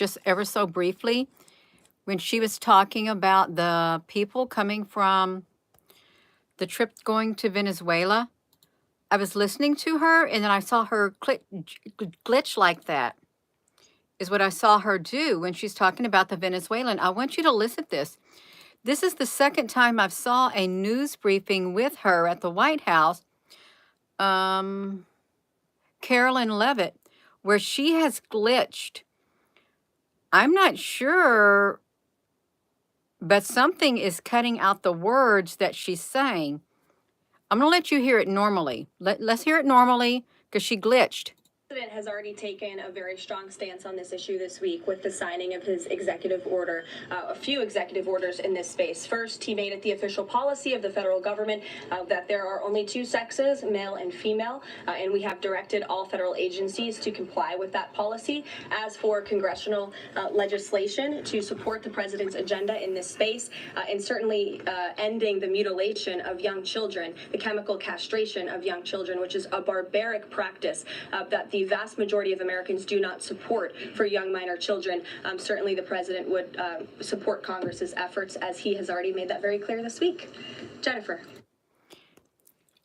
just ever so briefly when she was talking about the people coming from the trip going to Venezuela. I was listening to her and then I saw her glitch like that is what I saw her do when she's talking about the Venezuelan. I want you to listen to this. This is the second time I've saw a news briefing with her at the White House, Carolyn Levitt, where she has glitched. I'm not sure, but something is cutting out the words that she's saying. I'm going to let you hear it normally. Let's hear it normally because she glitched. The president has already taken a very strong stance on this issue this week with the signing of his executive order, a few executive orders in this space. First, he made it the official policy of the federal government that there are only two sexes, male and female, and we have directed all federal agencies to comply with that policy. As for congressional legislation to support the president's agenda in this space, and certainly ending the mutilation of young children, the chemical castration of young children, which is a barbaric practice that the vast majority of Americans do not support for young minor children. Certainly the president would support Congress's efforts, as he has already made that very clear this week. Jennifer.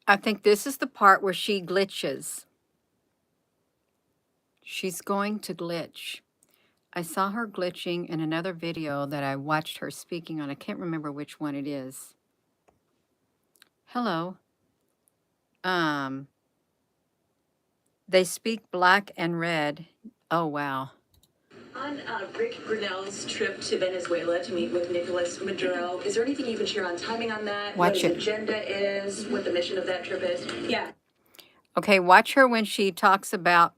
I think this is the part where she glitches. She's going to glitch. I saw her glitching in another video that I watched her speaking on. I can't remember which one it is. Hello. They speak black and red. Oh, wow. On Rick Grinnell's trip to Venezuela to meet with Nicolas Maduro, is there anything you can share on timing on that? Watch what it. His agenda is, what the mission of that trip is? Yeah. Okay, watch her when she talks about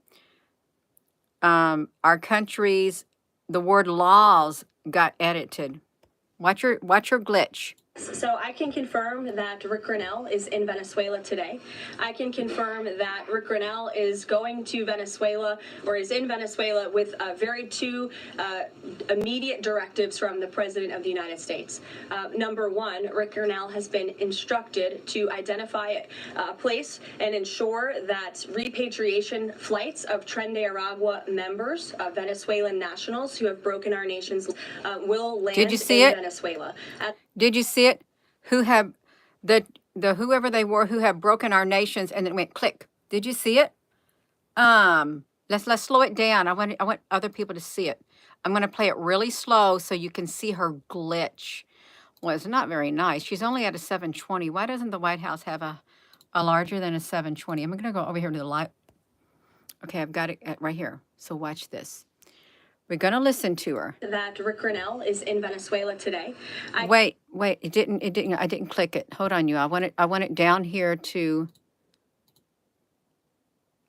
our country's, the word laws got edited. Watch her glitch. So I can confirm that Rick Grinnell is in Venezuela today. I can confirm that Rick Grinnell is going to Venezuela, or is in Venezuela, with two immediate directives from the President of the United States. Number one, Rick Grinnell has been instructed to identify a place and ensure that repatriation flights of Tren de Aragua members, Venezuelan nationals who have broken our nation's will land Did you see it? Venezuela. Did you see it? Who have the whoever they were who have broken our nations, and then it went click. Did you see it? Let's slow it down. I want other people to see it. I'm going to play it really slow so you can see her glitch. Well, it's not very nice. She's only at a 720. Why doesn't the White House have a larger than a 720? I'm going to go over here to the light. Okay, I've got it right here. So watch this. We're going to listen to her. That Rick Grinnell is in Venezuela today. Wait. It didn't. I didn't click it. Hold on, you. I want it down here to.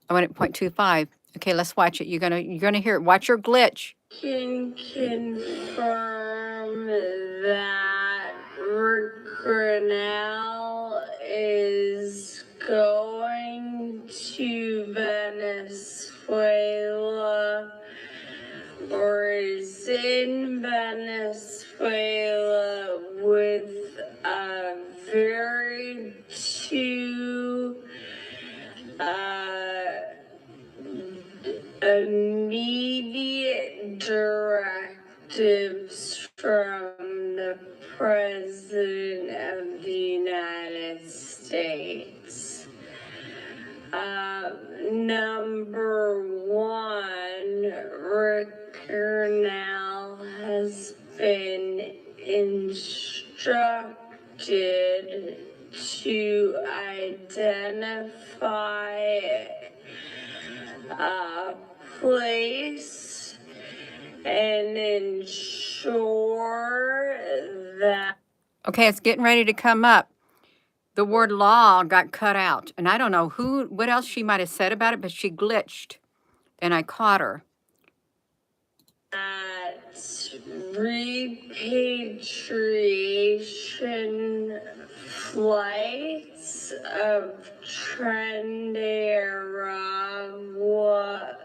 I want it 0.25. Okay, let's watch it. You're gonna hear it. Watch your glitch. Can confirm that Rick Grinnell is going to Venezuela, or is in Venezuela with two immediate directives from the President of the United States. Number one, Rick Grinnell has been instructed to identify a place and ensure that. Okay, it's getting ready to come up. The word law got cut out, and I don't know what else she might have said about it, but she glitched, and I caught her. That repatriation flights of Tren de Aragua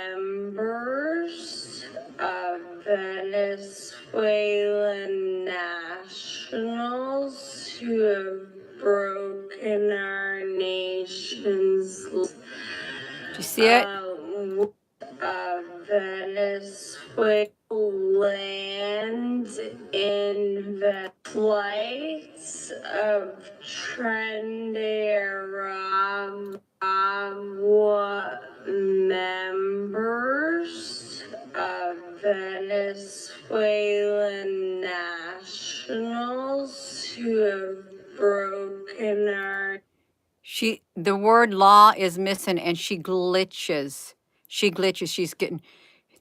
members of Venezuelan nationals who have broken our nation's. Do you see it? Venezuelan land in the flights of Trinidad members of Venezuelan nationals who have broken our. The word law is missing and she glitches. She glitches. She's getting,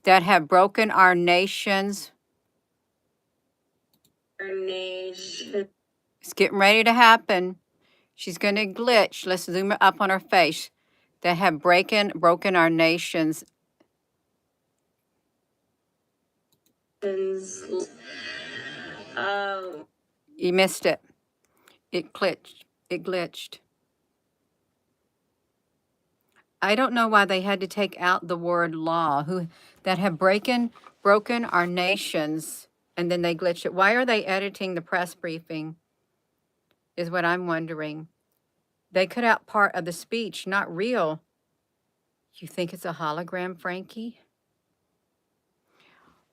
that have broken our nations. Nation. It's getting ready to happen. She's going to glitch. Let's zoom it up on her face. That have broken our nations. You missed it. It glitched. It glitched. I don't know why they had to take out the word law, that have broken our nations, and then they glitched it. Why are they editing the press briefing is what I'm wondering. They cut out part of the speech, not real. You think it's a hologram, Frankie?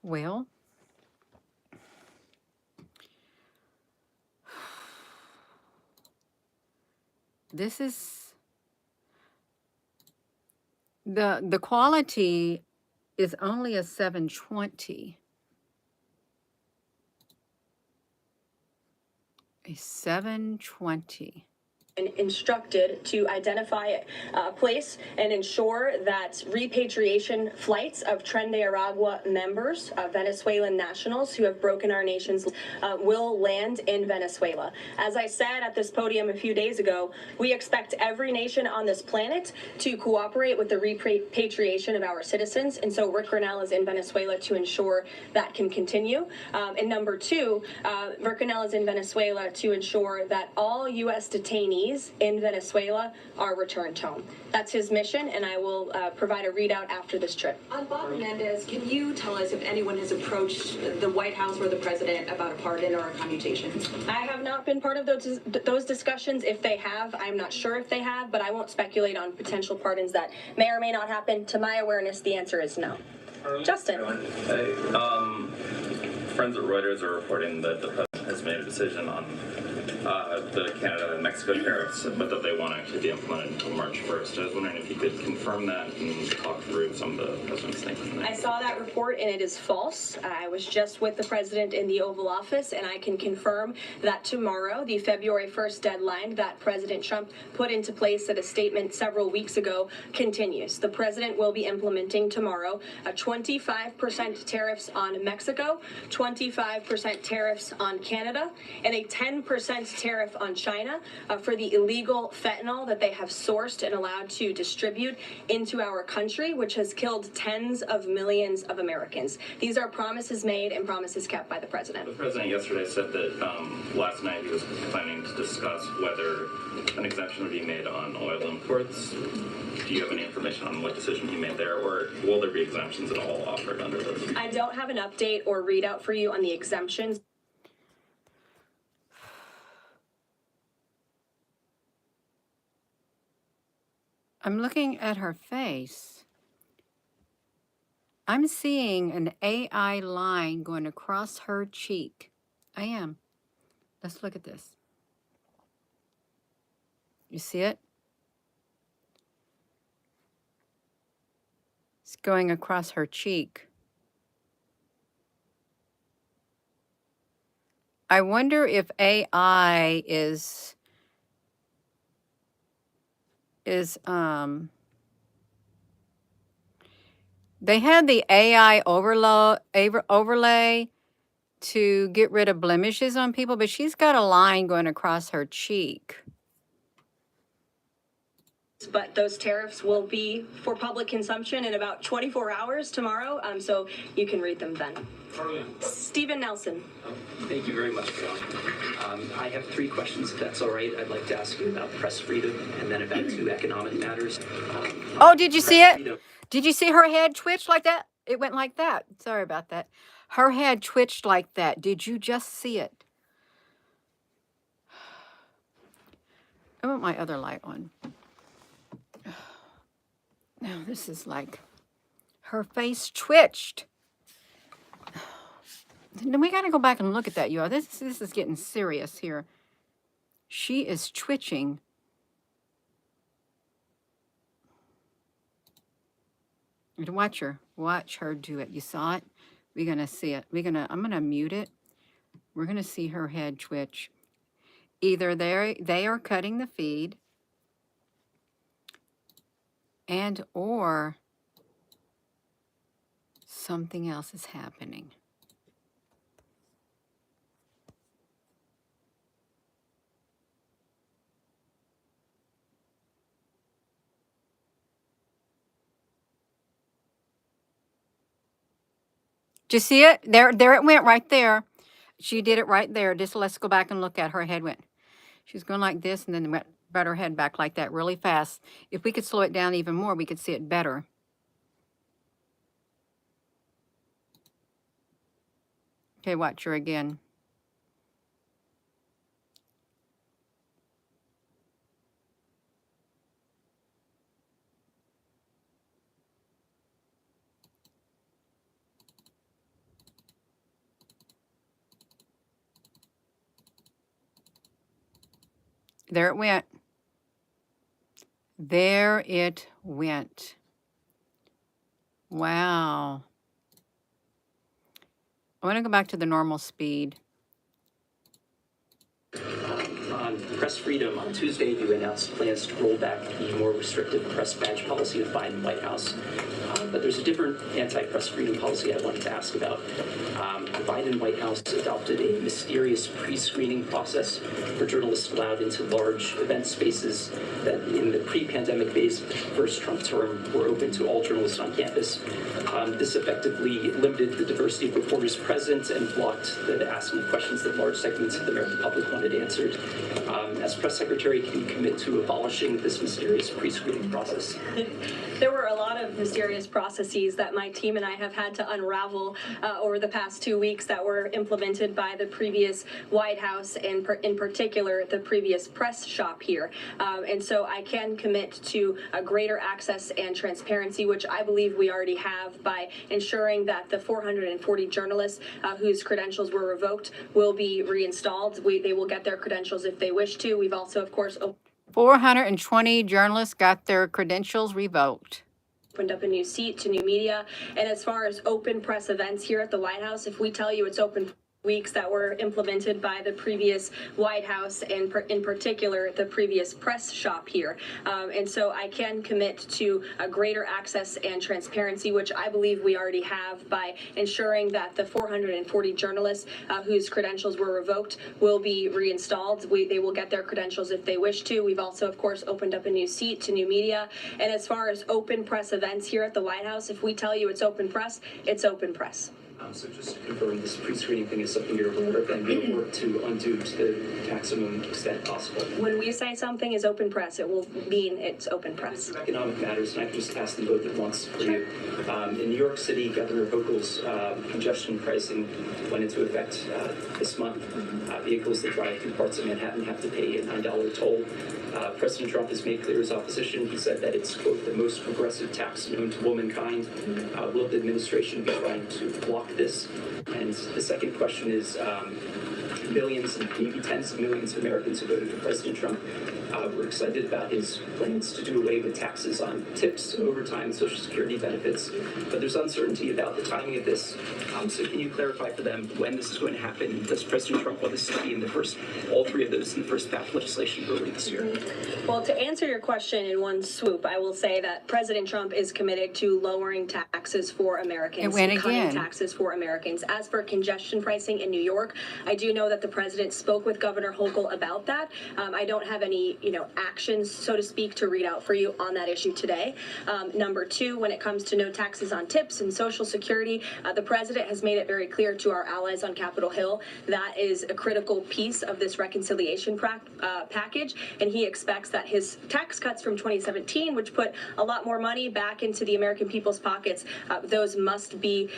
Well, this is the quality is only a 720. A 720. Instructed to identify a place and ensure that repatriation flights of Tren de Aragua members, Venezuelan nationals who have broken our nation's, will land in Venezuela. As I said at this podium a few days ago, we expect every nation on this planet to cooperate with the repatriation of our citizens, and so Rick Grinnell is in Venezuela to ensure that can continue. And number two, Rick Grinnell is in Venezuela to ensure that all U.S. detainees in Venezuela are returned home. That's his mission, and I will provide a readout after this trip. On Bob Menendez, can you tell us if anyone has approached the White House or the president about a pardon or a commutation? I have not been part of those discussions. If they have, I'm not sure if they have, but I won't speculate on potential pardons that may or may not happen. To my awareness, the answer is no. Justin. Hey, friends at Reuters are reporting that the president has made a decision on the Canada and Mexico tariffs, but that they won't actually be implemented until March 1st. I was wondering if you could confirm that and talk through some of the president's thinking. I saw that report and it is false. I was just with the president in the Oval Office, and I can confirm that tomorrow, the February 1st deadline that President Trump put into place at a statement several weeks ago, continues. The president will be implementing tomorrow a 25% tariffs on Mexico, 25% tariffs on Canada, and a 10% tariff on China for the illegal fentanyl that they have sourced and allowed to distribute into our country, which has killed tens of millions of Americans. These are promises made and promises kept by the president. The president yesterday said that last night he was planning to discuss whether an exemption would be made on oil imports. Do you have any information on what decision he made there, or will there be exemptions at all offered under this? I don't have an update or readout for you on the exemptions. I'm looking at her face. I'm seeing an AI line going across her cheek. I am. Let's look at this. You see it? It's going across her cheek. I wonder if AI is they had the AI overlay to get rid of blemishes on people, but she's got a line going across her cheek. But those tariffs will be for public consumption in about 24 hours tomorrow, so you can read them then. Stephen Nelson. Thank you very much, Bill. I have 3 questions, if that's all right. I'd like to ask you about press freedom and then about 2 economic matters. Oh, did you see it? Did you see her head twitch like that? It went like that. Sorry about that. Her head twitched like that. Did you just see it? I want my other light on. Now this is like, her face twitched. Then we got to go back and look at that, y'all. This is getting serious here. She is twitching. Watch her do it. You saw it? We're gonna see it. I'm gonna mute it. We're gonna see her head twitch. Either they are cutting the feed, and or something else is happening. Do you see it? There it went right there. She did it right there. Just let's go back and look at her head went. She's going like this and then brought her head back like that really fast. If we could slow it down even more, we could see it better. Okay, watch her again. There it went. There it went. Wow. I want to go back to the normal speed. On press freedom, on Tuesday, you announced plans to roll back the more restrictive press badge policy of the Biden White House. But there's a different anti-press freedom policy I wanted to ask about. The Biden White House adopted a mysterious pre-screening process for journalists allowed into large event spaces that in the pre-pandemic days of the first Trump term were open to all journalists on campus. This effectively limited the diversity of reporters present and blocked the asking of questions that large segments of the American public wanted answered. As press secretary, can you commit to abolishing this mysterious pre-screening process? There were a lot of mysterious processes that my team and I have had to unravel over the past 2 weeks that were implemented by the previous White House and in particular the previous press shop here. And so I can commit to a greater access and transparency, which I believe we already have by ensuring that the 440 journalists whose credentials were revoked will be reinstalled. They will get their credentials if they wish to. We've also, of course, 420 journalists got their credentials revoked. opened up a new seat to new media. And as far as open press events here at the White House, if we tell you it's open weeks that were implemented by the previous White House and in particular the previous press shop here. And so I can commit to a greater access and transparency, which I believe we already have by ensuring that the 440 journalists whose credentials were revoked will be reinstalled. They will get their credentials if they wish to. We've also, of course, opened up a new seat to new media. And as far as open press events here at the White House, if we tell you it's open press, it's open press. So just confirming this pre-screening thing is something you're aware of and you'll work to undo to the maximum extent possible. When we say something is open press, it will mean it's open press. Economic matters, and I can just ask them both at once for you. In New York City, Governor Hochul's congestion pricing went into effect this month. Vehicles that drive through parts of Manhattan have to pay a $9 toll. President Trump has made clear his opposition. He said that it's, quote, the most progressive tax known to womankind. Will the administration be trying to block this? And the second question is, millions and maybe tens of millions of Americans who voted for President Trump were excited about his plans to do away with taxes on tips, overtime, Social Security benefits. But there's uncertainty about the timing of this. So can you clarify for them when this is going to happen? Does President Trump want this to be in the first, all three of those in the first batch of legislation early this year? Well, to answer your question in one swoop, I will say that President Trump is committed to lowering taxes for Americans, It went cutting again. taxes for Americans. As for congestion pricing in New York, I do know that the president spoke with Governor Hochul about that. I don't have any, actions, so to speak, to read out for you on that issue today. Number two, when it comes to no taxes on tips and Social Security, the president has made it very clear to our allies on Capitol Hill that is a critical piece of this reconciliation package, and he expects that his tax cuts from 2017, which put a lot more money back into the American people's pockets, those must be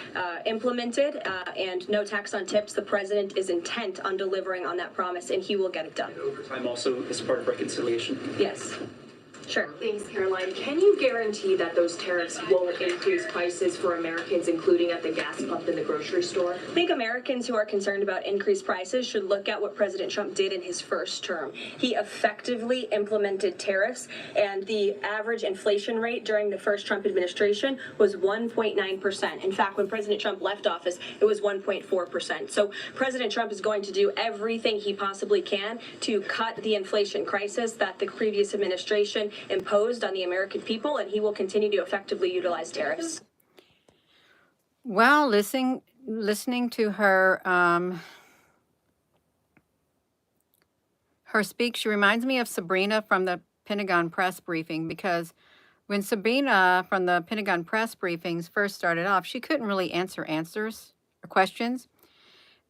implemented, and no tax on tips. The president is intent on delivering on that promise, and he will get it done. Overtime also as part of reconciliation? Yes. Sure. Thanks, Caroline. Can you guarantee that those tariffs won't increase prices for Americans, including at the gas pump and the grocery store? I think Americans who are concerned about increased prices should look at what President Trump did in his first term. He effectively implemented tariffs, and the average inflation rate during the first Trump administration was 1.9%. In fact, when President Trump left office, it was 1.4%. So President Trump is going to do everything he possibly can to cut the inflation crisis that the previous administration imposed on the American people, and he will continue to effectively utilize tariffs. Well, listening to her her speak, she reminds me of Sabrina from the Pentagon press briefing, because when Sabrina from the Pentagon press briefings first started off, she couldn't really answer answers or questions.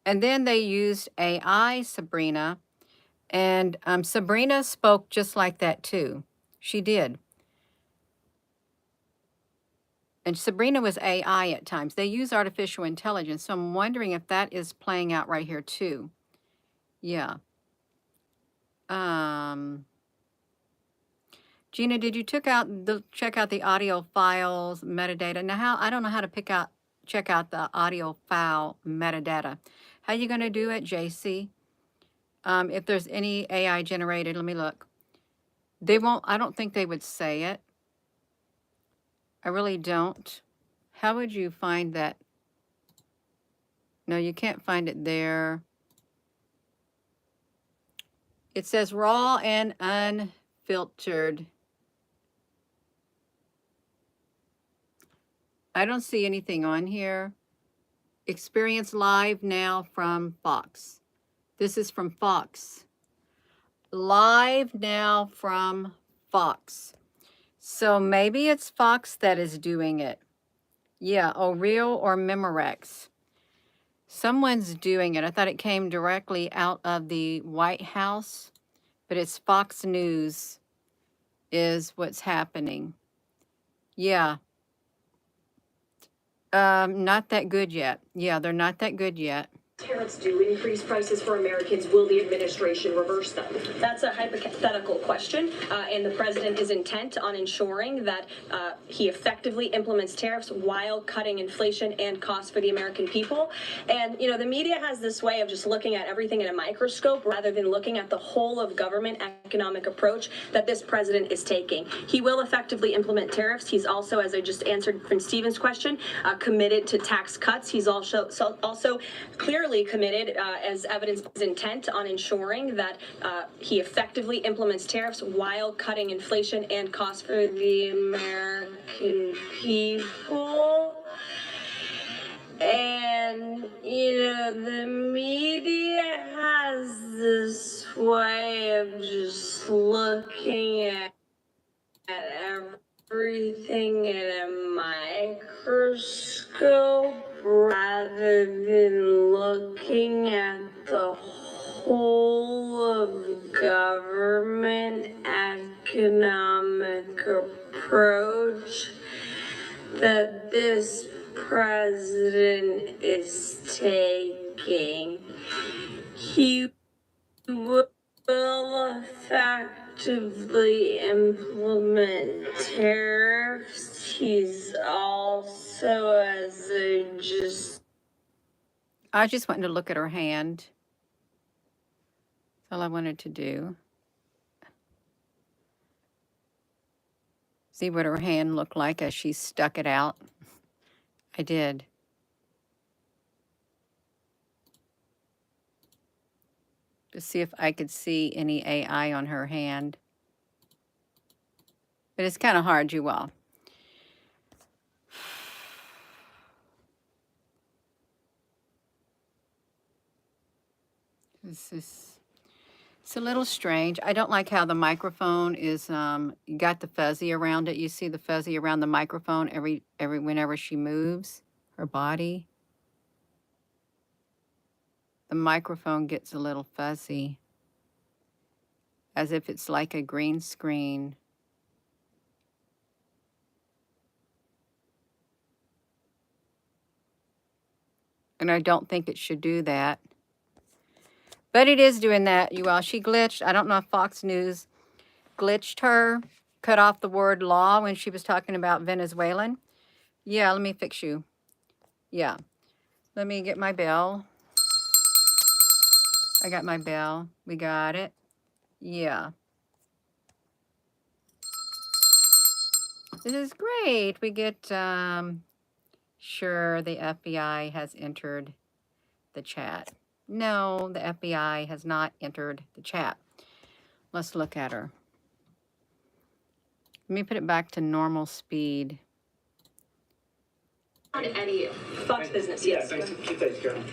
And then they used AI Sabrina, and Sabrina spoke just like that too. She did. And Sabrina was AI at times. They use artificial intelligence, so I'm wondering if that is playing out right here too. Yeah. Gina, did you check out the audio files metadata? Now, I don't know how to check out the audio file metadata. How you going to do it, JC? If there's any AI generated, let me look. They won't. I don't think they would say it. I really don't. How would you find that? No, you can't find it there. It says raw and unfiltered. I don't see anything on here. Experience live now from Fox. This is from Fox. Live now from Fox. So maybe it's Fox that is doing it. Yeah, Real or Memorex. Someone's doing it. I thought it came directly out of the White House, but it's Fox News is what's happening. Yeah. Not that good yet. Yeah, they're not that good yet. Tariffs do increase prices for Americans. Will the administration reverse them? That's a hypothetical question, and the president is intent on ensuring that he effectively implements tariffs while cutting inflation and costs for the American people. And, the media has this way of just looking at everything in a microscope rather than looking at the whole of government economic approach that this president is taking. He will effectively implement tariffs. He's also, as I just answered Prince Stephen's question, committed to tax cuts. He's also clearly committed, as evidence of his intent, on ensuring that he effectively implements tariffs while cutting inflation and costs for the American people. And, the media has this way of just looking at everything in a microscope rather than looking at the whole of government economic approach that this president is taking. He will effectively implement tariffs. He's also, I just wanted to look at her hand. That's all I wanted to do. See what her hand looked like as she stuck it out. I did. To see if I could see any AI on her hand. But it's kind of hard, you all. It's a little strange. I don't like how the microphone is, you got the fuzzy around it. You see the fuzzy around the microphone whenever she moves her body. The microphone gets a little fuzzy, as if it's like a green screen. And I don't think it should do that. But it is doing that, you all. She glitched. I don't know if Fox News glitched her cut off the word law when she was talking about Venezuelan. Yeah, let me fix you. Yeah. Let me get my bell. I got my bell. We got it. Yeah. This is great. We get, sure, the FBI has entered the chat. No, the FBI has not entered the chat. Let's look at her. Let me put it back to normal speed. On any Fox Business, Yeah, yes. thanks, Karen.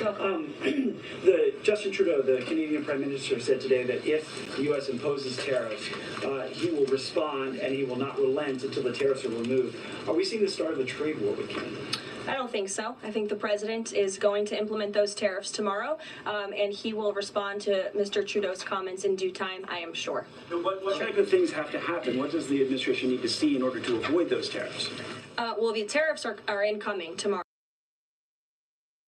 Justin Trudeau, the Canadian Prime Minister, said today that if the U.S. imposes tariffs, he will respond and he will not relent until the tariffs are removed. Are we seeing the start of a trade war with Canada? I don't think so. I think the president is going to implement those tariffs tomorrow, and he will respond to Mr. Trudeau's comments in due time, I am sure. What type of things have to happen? What does the administration need to see in order to avoid those tariffs? Well, the tariffs are incoming tomorrow.